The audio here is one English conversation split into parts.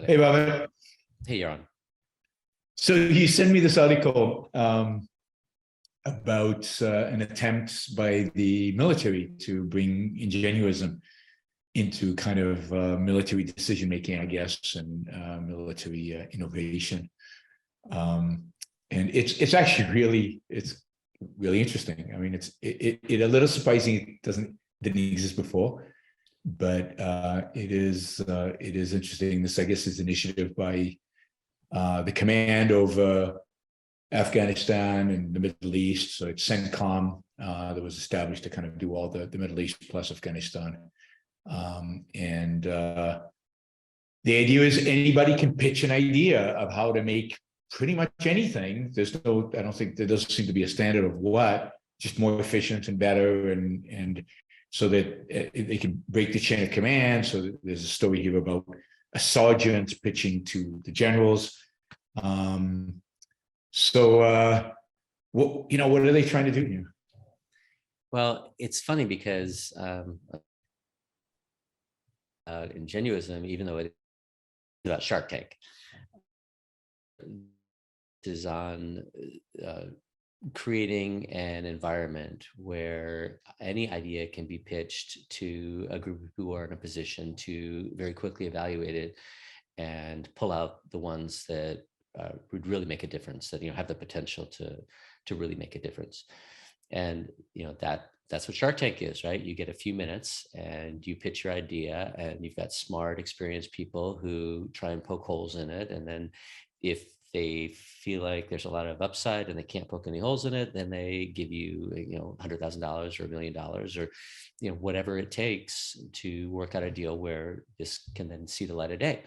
Got Hey, it. Robert. Hey, Yaron. So you sent me this article about an attempt by the military to bring ingenuism into kind of military decision making, I guess, and military innovation. And it's actually really interesting. I mean, it a little surprising it didn't exist before, but it is interesting. This, I guess, is initiative by the command over Afghanistan and the Middle East. So it's CENTCOM that was established to kind of do all the Middle East plus Afghanistan. And the idea is anybody can pitch an idea of how to make pretty much anything. I don't think there doesn't seem to be a standard of what, just more efficient and better, and so that they can break the chain of command. So there's a story here about a sergeant pitching to the generals. What are they trying to do here? Well, it's funny because Ingenuism, even though it's about Shark Tank, is on creating an environment where any idea can be pitched to a group who are in a position to very quickly evaluate it and pull out the ones that would really make a difference, that have the potential to really make a difference. And that's what Shark Tank is, right? You get a few minutes and you pitch your idea, and you've got smart, experienced people who try and poke holes in it. And then if they feel like there's a lot of upside and they can't poke any holes in it, then they give you, $100,000 or $1 million or, whatever it takes to work out a deal where this can then see the light of day.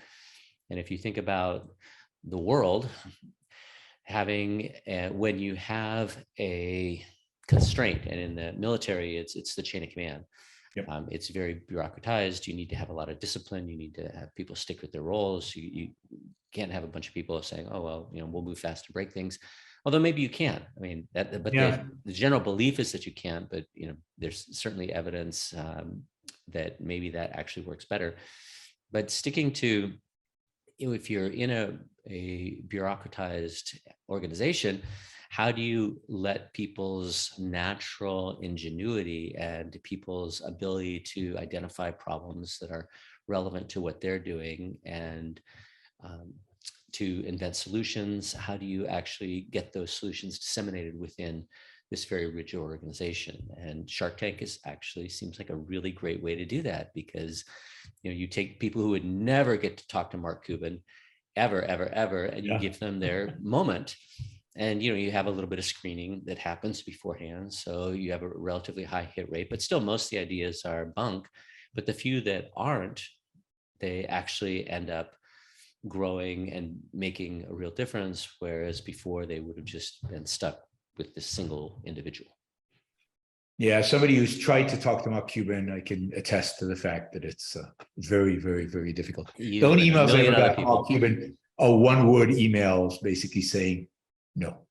And if you think about the world, when you have a constraint, and in the military, it's the chain of command. Yep. It's very bureaucratized. You need to have a lot of discipline. You need to have people stick with their roles. You can't have a bunch of people saying, "Oh well, we'll move fast to break things." Although maybe you can. I mean, the general belief is that you can't. But there's certainly evidence that maybe that actually works better. But sticking to, if you're in a bureaucratized organization, how do you let people's natural ingenuity and people's ability to identify problems that are relevant to what they're doing and to invent solutions? How do you actually get those solutions disseminated within this very rigid organization? And Shark Tank seems like a really great way to do that, because you take people who would never get to talk to Mark Cuban ever, and you give them their moment. And you have a little bit of screening that happens beforehand, so you have a relatively high hit rate, but still most of the ideas are bunk. But the few that aren't, they actually end up growing and making a real difference, whereas before they would have just been stuck with this single individual. Yeah, somebody who's tried to talk to Mark Cuban, I can attest to the fact that it's very, very, very difficult. The only emails I ever got from Mark Cuban are one-word emails basically saying no.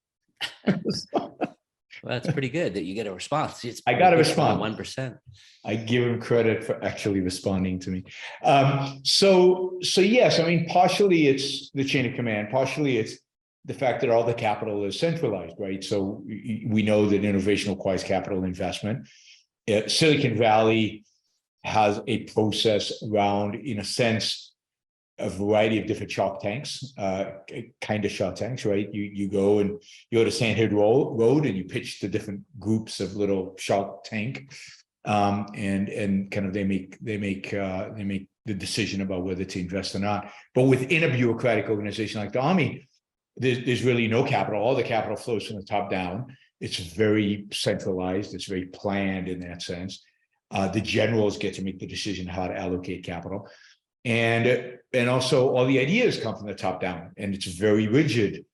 Well, that's pretty good that you get a response. I got a response. 1%. I give him credit for actually responding to me. So yes, I mean, partially it's the chain of command, partially it's the fact that all the capital is centralized, right? So we know that innovation requires capital investment. Silicon Valley has a process around, in a sense, a variety of different Shark Tanks, kind of Shark Tanks, right? You go to Sandhill Road and you pitch to different groups of little Shark Tank, and kind of they make the decision about whether to invest or not. But within a bureaucratic organization like the Army, there's really no capital. All the capital flows from the top down. It's very centralized. It's very planned in that sense. The generals get to make the decision how to allocate capital. And also all the ideas come from the top down, and it's very rigid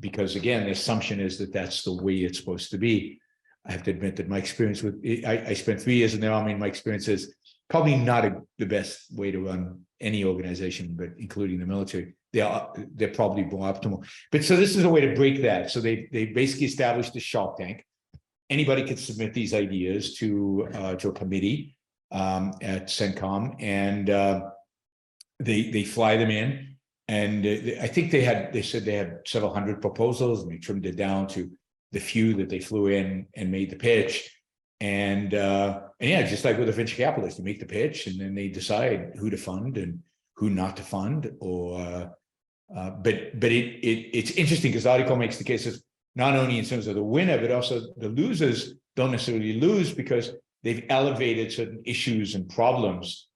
because, again, the assumption is that that's the way it's supposed to be. I have to admit that my experience I spent 3 years in the Army, and my experience is probably not the best way to run any organization, but including the military. They're probably more optimal. But so this is a way to break that. So they basically established the Shark Tank. Anybody could submit these ideas to a committee at CENTCOM, and they fly them in. And I think they said they had several hundred proposals, and they trimmed it down to the few that they flew in and made the pitch. And yeah, just like with a venture capitalist, they make the pitch and then they decide who to fund and who not to fund. Or but it's interesting because the article makes the case of not only in terms of the winner, but also the losers don't necessarily lose because they've elevated certain issues and problems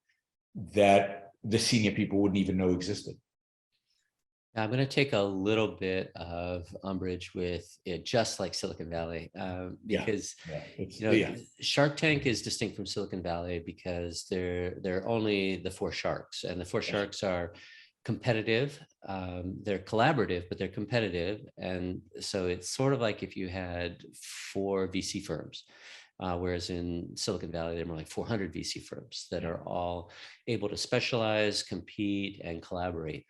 that the senior people wouldn't even know existed. I'm going to take a little bit of umbrage with it, just like Silicon Valley, because Shark Tank is distinct from Silicon Valley because they're only the four sharks, and the four sharks are competitive. They're collaborative, but they're competitive, and so it's sort of like if you had four VC firms. Whereas in Silicon Valley, there are more like 400 VC firms that are all able to specialize, compete, and collaborate.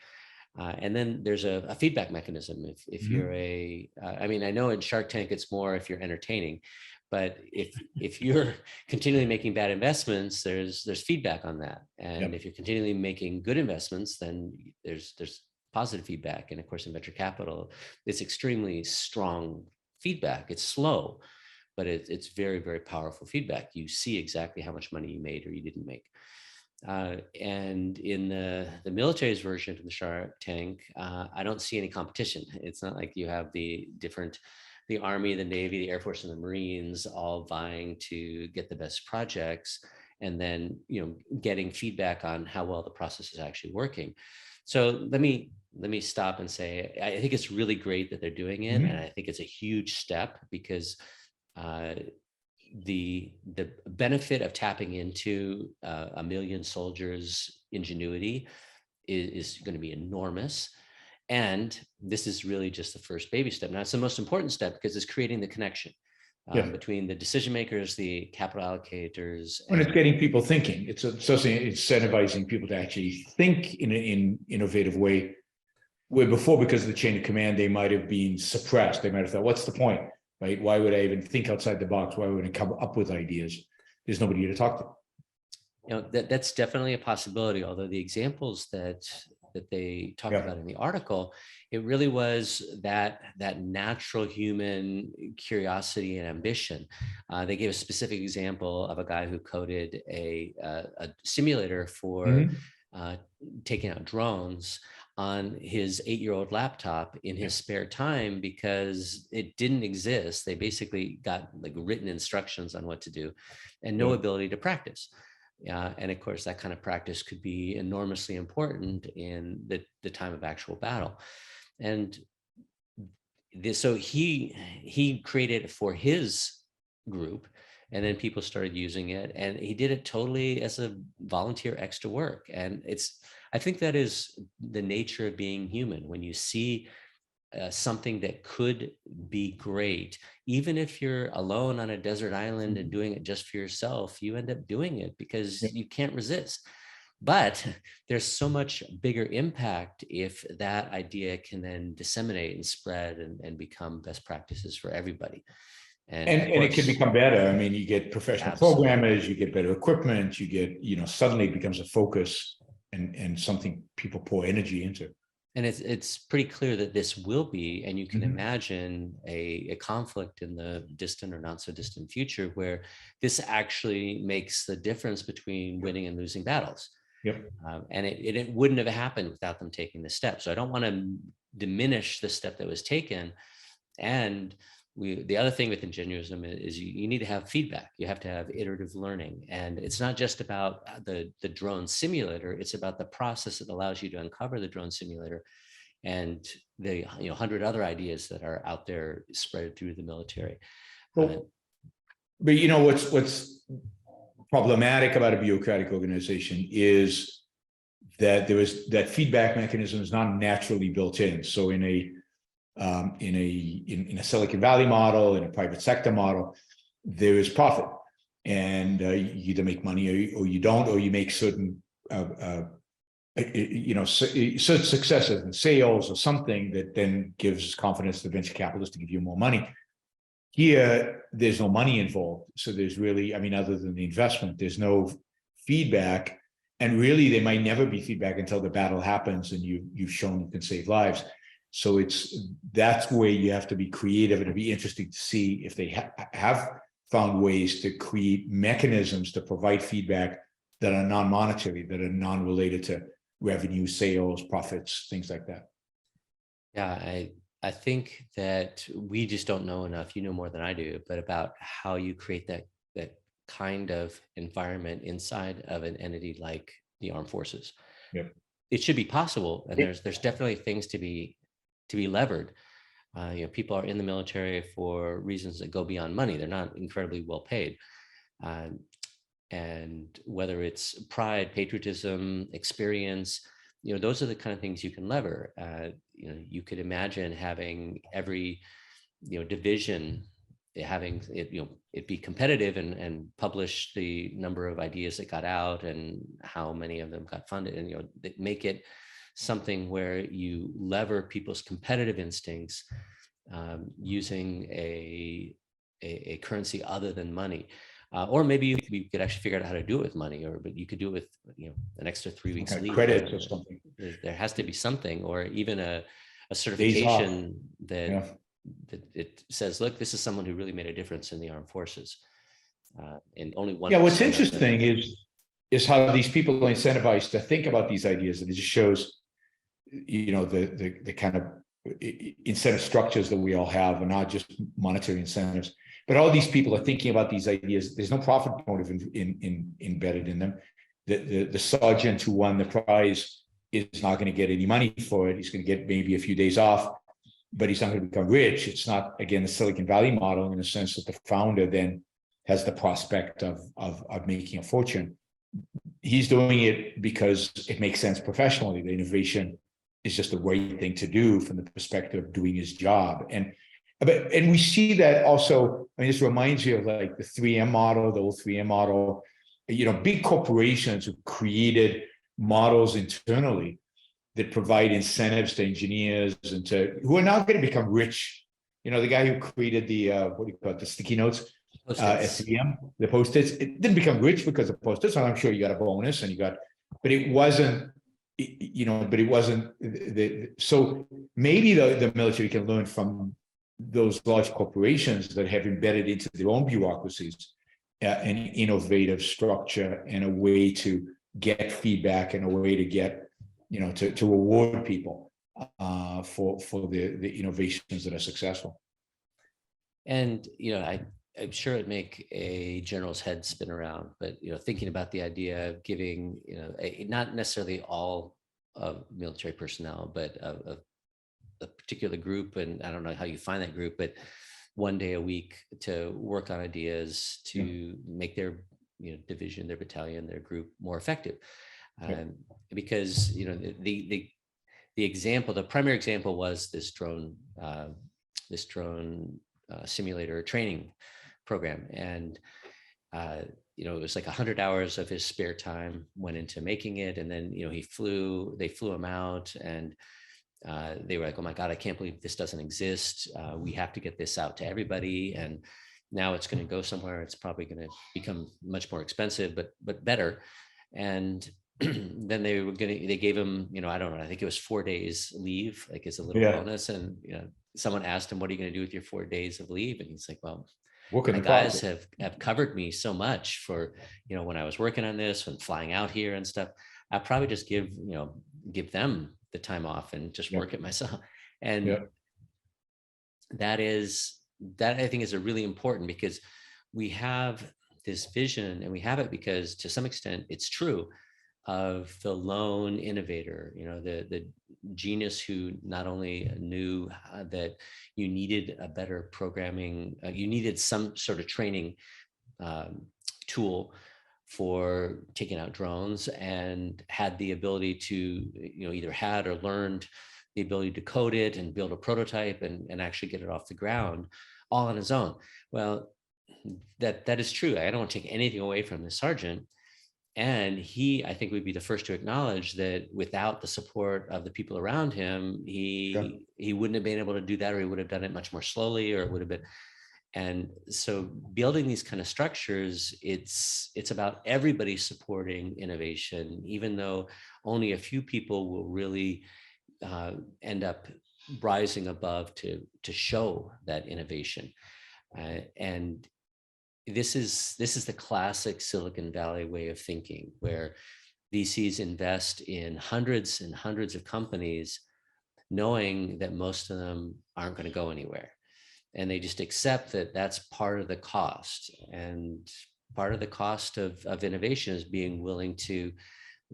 And then there's a feedback mechanism. If you're I mean, I know in Shark Tank, it's more if you're entertaining, but if you're continually making bad investments, there's feedback on that. And if you're continually making good investments, then there's positive feedback. And of course, in venture capital, it's extremely strong feedback. It's slow, but it's very, very powerful feedback. You see exactly how much money you made or you didn't make. And in the military's version of the Shark Tank, I don't see any competition. It's not like you have the Army, the Navy, the Air Force, and the Marines all vying to get the best projects, and then getting feedback on how well the process is actually working. So let me stop and say I think it's really great that they're doing it, and I think it's a huge step because the benefit of tapping into a million soldiers' ingenuity is going to be enormous. And this is really just the first baby step. Now, it's the most important step because it's creating the connection between the decision makers, the capital allocators. When it's getting people thinking, it's incentivizing people to actually think in an innovative way, where before, because of the chain of command, they might have been suppressed. They might have thought, what's the point? Right? Why would I even think outside the box? Why would I come up with ideas? There's nobody to talk to. That's definitely a possibility. Although the examples that they talk about in the article, it really was that natural human curiosity and ambition. They gave a specific example of a guy who coded a simulator for taking out drones on his 8-year-old laptop in his spare time because it didn't exist. They basically got like written instructions on what to do and no ability to practice. And of course, that kind of practice could be enormously important in the time of actual battle. And so he created it for his group, and then people started using it, and he did it totally as a volunteer extra work. And I think that is the nature of being human. When you see something that could be great, even if you're alone on a desert island and doing it just for yourself, you end up doing it because you can't resist. But there's so much bigger impact if that idea can then disseminate and spread and become best practices for everybody. And it can become better. I mean, you get professional programmers, you get better equipment, you get, suddenly it becomes a focus and something people pour energy into. And it's pretty clear that this will be, and you can imagine a conflict in the distant or not so distant future where this actually makes the difference between winning and losing battles. And it wouldn't have happened without them taking this step. So I don't want to diminish the step that was taken. And the other thing with Ingenuism is you need to have feedback. You have to have iterative learning. And it's not just about the drone simulator, it's about the process that allows you to uncover the drone simulator and the 100 other ideas that are out there spread through the military. But what's problematic about a bureaucratic organization is that that feedback mechanism is not naturally built in. So in a Silicon Valley model, in a private sector model, there is profit, and you either make money or you don't, or you make certain certain successes in sales or something that then gives confidence to venture capitalists to give you more money. Here, there's no money involved, so there's really, other than the investment, there's no feedback, And really, they might never be feedback until the battle happens and you've shown you can save lives. So that's where you have to be creative, and it'd be interesting to see if they have found ways to create mechanisms to provide feedback that are non-monetary, that are non-related to revenue, sales, profits, things like that. Yeah, I think that we just don't know enough. You know more than I do, but about how you create that kind of environment inside of an entity like the armed forces. Yep. It should be possible, and there's definitely things to be levered. People are in the military for reasons that go beyond money. They're not incredibly well paid. And whether it's pride, patriotism, experience, those are the kind of things you can lever. You could imagine having every, division having it, it be competitive and publish the number of ideas that got out and how many of them got funded, and, make it something where you lever people's competitive instincts using a currency other than money. Or maybe we could actually figure out how to do it with money, but you could do it with an extra 3 weeks leave. Credits or something. There has to be something, or even a certification that it says, look, this is someone who really made a difference in the armed forces. And only one. Yeah, what's interesting is how these people are incentivized to think about these ideas, and it just shows, the kind of incentive structures that we all have, and not just monetary incentives. But all these people are thinking about these ideas. There's no profit motive embedded in them. The sergeant who won the prize is not going to get any money for it. He's going to get maybe a few days off, but he's not going to become rich. It's not, again, the Silicon Valley model, in the sense that the founder then has the prospect of making a fortune. He's doing it because it makes sense professionally. The innovation is just the right thing to do from the perspective of doing his job. And we see that also. I mean, this reminds you of like the 3M model, the old 3M model. Big corporations who created models internally that provide incentives to engineers and who are now going to become rich. The guy who created the what do you call it, the sticky notes at 3M, the Post-its. It didn't become rich because of Post-its. I'm sure you got a bonus and but it wasn't. But it wasn't. So maybe the military can learn from those large corporations that have embedded into their own bureaucracies an innovative structure and a way to get feedback and a way to get, to reward people for the innovations that are successful. And, I'm sure it'd make a general's head spin around, but, thinking about the idea of giving, not necessarily all of military personnel, but a particular group, and I don't know how you find that group, but one day a week to work on ideas to make their division, their battalion, their group more effective. Because the example, the primary example was this drone simulator training program, and it was like 100 hours of his spare time went into making it, and then they flew him out, and they were like, oh my God, I can't believe this doesn't exist. We have to get this out to everybody. And now it's going to go somewhere. It's probably going to become much more expensive, but better. And then they gave him, I don't know, I think it was 4 days leave, like as a little bonus. And, someone asked him, what are you going to do with your 4 days of leave? And he's like, well, my guys have covered me so much for, when I was working on this, when flying out here and stuff, I'll probably just give them the time off and just work it myself. And that I think is a really important, because we have this vision, and we have it because to some extent it's true, of the lone innovator, the genius who not only knew that you needed a better programming, you needed some sort of training tool for taking out drones, and had the ability to, either had or learned the ability to code it and build a prototype and actually get it off the ground all on his own. Well, that is true. I don't want to take anything away from the sergeant. And he, I think, would be the first to acknowledge that without the support of the people around him, he wouldn't have been able to do that, or he would have done it much more slowly, or it would have been. And so building these kind of structures, it's about everybody supporting innovation, even though only a few people will really end up rising above to show that innovation. And this is the classic Silicon Valley way of thinking, where VCs invest in hundreds and hundreds of companies, knowing that most of them aren't going to go anywhere. And they just accept that that's part of the cost. And part of the cost of innovation is being willing to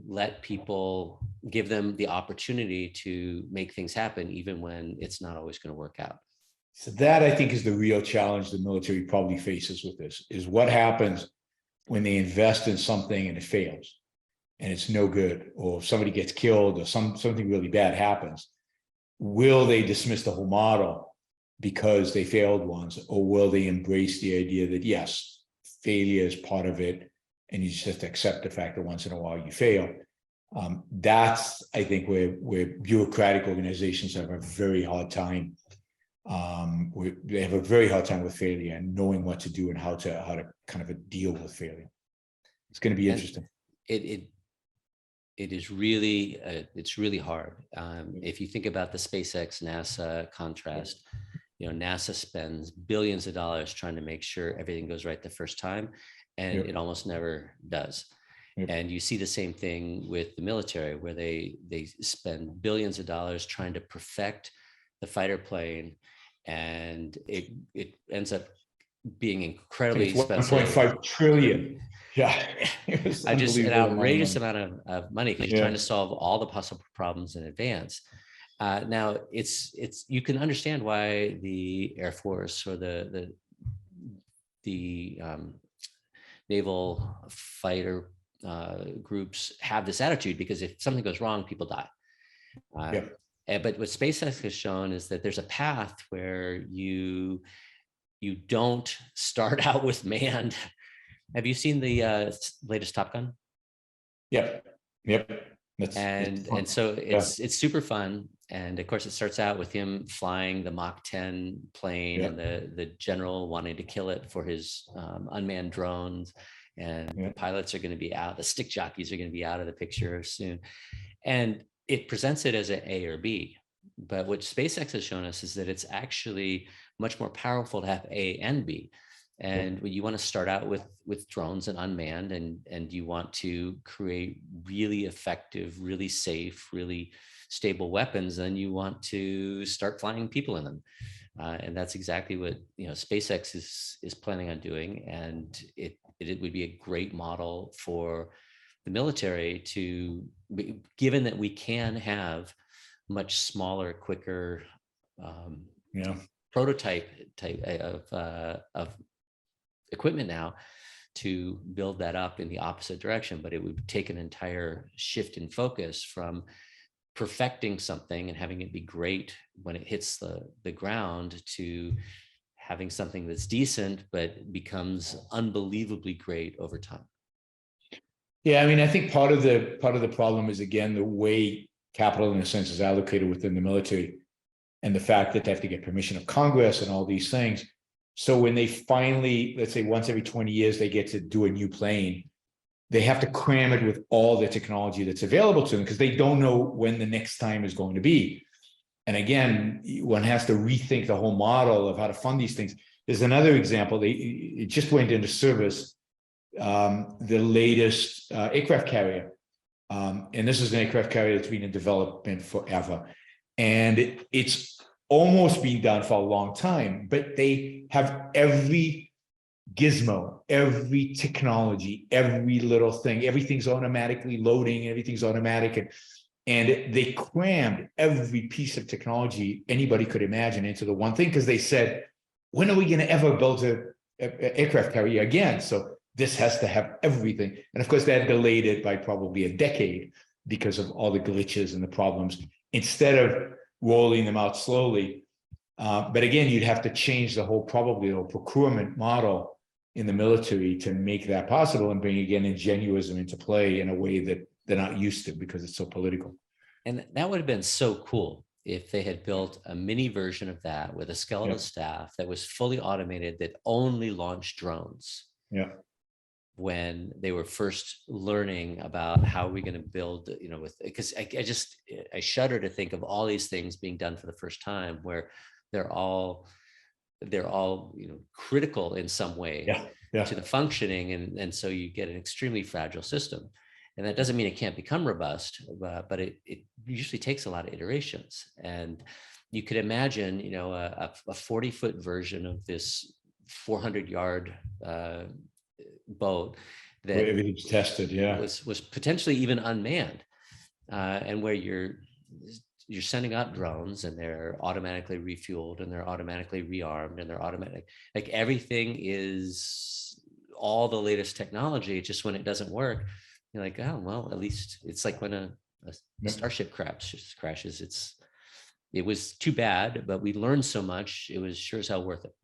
let people, give them the opportunity to make things happen, even when it's not always going to work out. So that, I think, is the real challenge the military probably faces with this, is what happens when they invest in something and it fails and it's no good, or somebody gets killed, or something really bad happens. Will they dismiss the whole model because they failed once, or will they embrace the idea that, yes, failure is part of it, and you just have to accept the fact that once in a while you fail? That's, I think, where bureaucratic organizations have a very hard time. They have a very hard time with failure and knowing what to do and how to kind of deal with failure. It's going to be interesting. It is really, it's really hard. If you think about the SpaceX NASA contrast, NASA spends billions of dollars trying to make sure everything goes right the first time, and it almost never does. And you see the same thing with the military, where they spend billions of dollars trying to perfect the fighter plane, and it ends up being incredibly expensive. 1.5 trillion. Yeah, just an outrageous amount of money, because you're trying to solve all the possible problems in advance. Now, it's you can understand why the Air Force or the naval fighter groups have this attitude, because if something goes wrong, people die. But what SpaceX has shown is that there's a path where you don't start out with manned. Have you seen the latest Top Gun? Yep. And so it's super fun. And of course, it starts out with him flying the Mach 10 plane, and the general wanting to kill it for his unmanned drones. And the pilots are going to be out, the stick jockeys are going to be out of the picture soon. And it presents it as an A or B. But what SpaceX has shown us is that it's actually much more powerful to have A and B. And when you want to start out with drones and unmanned, and you want to create really effective, really safe, really stable weapons, then you want to start flying people in them. And that's exactly what SpaceX is planning on doing. And it would be a great model for the military to, given that we can have much smaller, quicker prototype type of equipment now, to build that up in the opposite direction. But it would take an entire shift in focus from perfecting something and having it be great when it hits the ground, to having something that's decent but becomes unbelievably great over time. Yeah, I mean, I think part of the problem is, again, the way capital, in a sense, is allocated within the military, and the fact that they have to get permission of Congress and all these things. So when they finally, let's say once every 20 years, they get to do a new plane, they have to cram it with all the technology that's available to them, because they don't know when the next time is going to be. And again, one has to rethink the whole model of how to fund these things. There's another example. It just went into service, the latest aircraft carrier. And this is an aircraft carrier that's been in development forever. And it's almost been done for a long time, but they have every gizmo, every technology, every little thing, everything's automatically loading, everything's automatic. And they crammed every piece of technology anybody could imagine into the one thing, because they said, when are we going to ever build an aircraft carrier again? So this has to have everything. And of course, that delayed it by probably a decade because of all the glitches and the problems, instead of rolling them out slowly. But again, you'd have to change the whole procurement model in the military to make that possible, and bring, again, ingenuism into play in a way that they're not used to, because it's so political. And that would have been so cool if they had built a mini version of that with a skeletal Yeah. staff that was fully automated, that only launched drones Yeah. when they were first learning about how we're going to build, with, because I shudder to think of all these things being done for the first time, where they're all critical in some way Yeah. Yeah. to the functioning, and so you get an extremely fragile system. And that doesn't mean it can't become robust, but it usually takes a lot of iterations. And you could imagine, a 40-foot version of this 400-yard boat Where that everything's tested. Yeah. was potentially even unmanned, and where you're sending up drones, and they're automatically refueled, and they're automatically rearmed, and they're automatic, like everything is all the latest technology. Just when it doesn't work, you're like, oh well, at least it's like when a starship crashes. It was too bad, but we learned so much. It was sure as hell worth it.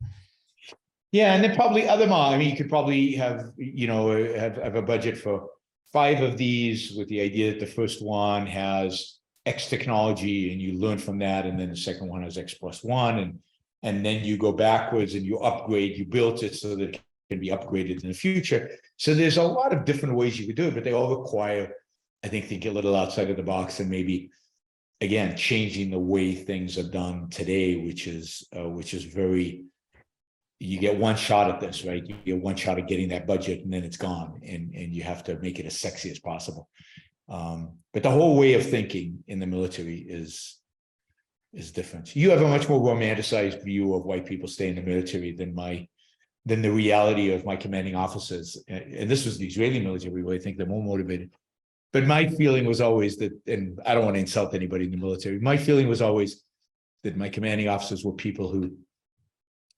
Yeah, and then probably other I mean, you could probably have, have a budget for 5 of these, with the idea that the first one has X technology and you learn from that, and then the second one has X+1, and then you go backwards and you upgrade, you built it so that it can be upgraded in the future. So there's a lot of different ways you could do it, but they all require, I think a little outside of the box, and maybe, again, changing the way things are done today, which is very, you get one shot at this, right? You get one shot at getting that budget, and then it's gone, and you have to make it as sexy as possible. But the whole way of thinking in the military is different. You have a much more romanticized view of why people stay in the military than the reality of my commanding officers. And this was the Israeli military, where I think they're more motivated. But my feeling was always that, and I don't want to insult anybody in the military, my feeling was always that my commanding officers were people who,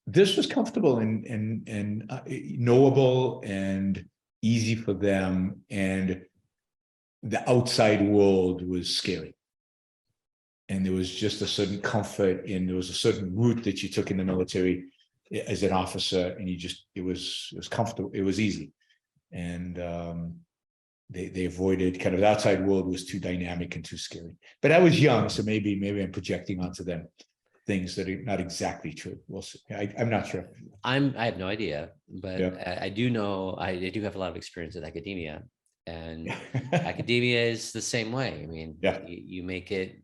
this was comfortable and knowable and easy for them, and the outside world was scary. And there was just a certain comfort there was a certain route that you took in the military as an officer, and it was comfortable, it was easy. And they avoided, kind of, the outside world was too dynamic and too scary. But I was young, so maybe I'm projecting onto them things that are not exactly true. We'll see. I'm not sure. I have no idea, but yeah. I do know, I do have a lot of experience with academia, and academia is the same way. I mean, yeah. you make it,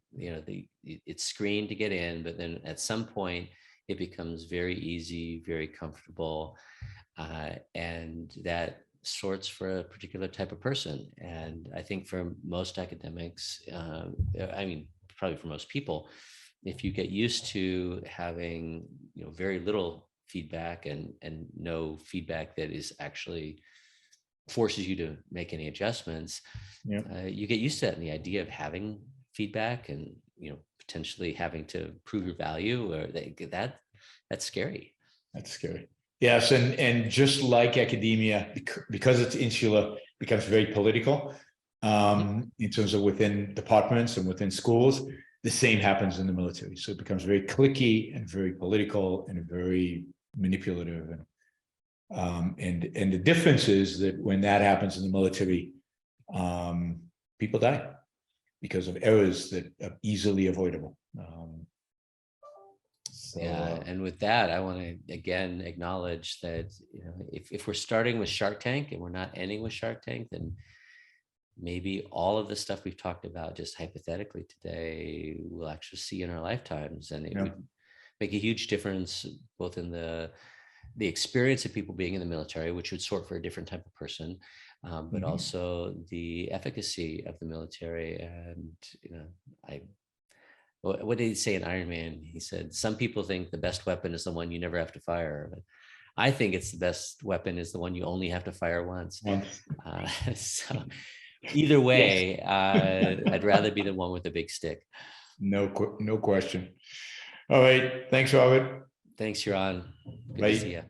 it's screened to get in, but then at some point it becomes very easy, very comfortable, and that sorts for a particular type of person. And I think for most academics, I mean, probably for most people, if you get used to having, very little feedback and no feedback that is actually forces you to make any adjustments, yeah. You get used to that. And the idea of having feedback and, potentially having to prove your value, or that's scary. That's scary. Yes, and just like academia, because it's insular, becomes very political, in terms of within departments and within schools. The same happens in the military. So it becomes very cliquey and very political and very manipulative. And the difference is that when that happens in the military, people die because of errors that are easily avoidable. And with that, I want to again acknowledge that, if we're starting with Shark Tank and we're not ending with Shark Tank, then maybe all of the stuff we've talked about just hypothetically today we'll actually see in our lifetimes, and it would make a huge difference both in the experience of people being in the military, which would sort for a different type of person, but also the efficacy of the military. And what did he say in Iron Man? He said, some people think the best weapon is the one you never have to fire, but I think it's the best weapon is the one you only have to fire once. So either way, I'd rather be the one with the big stick. No question. All right. Thanks, Robert. Thanks, Yaron. Good Bye. to see you.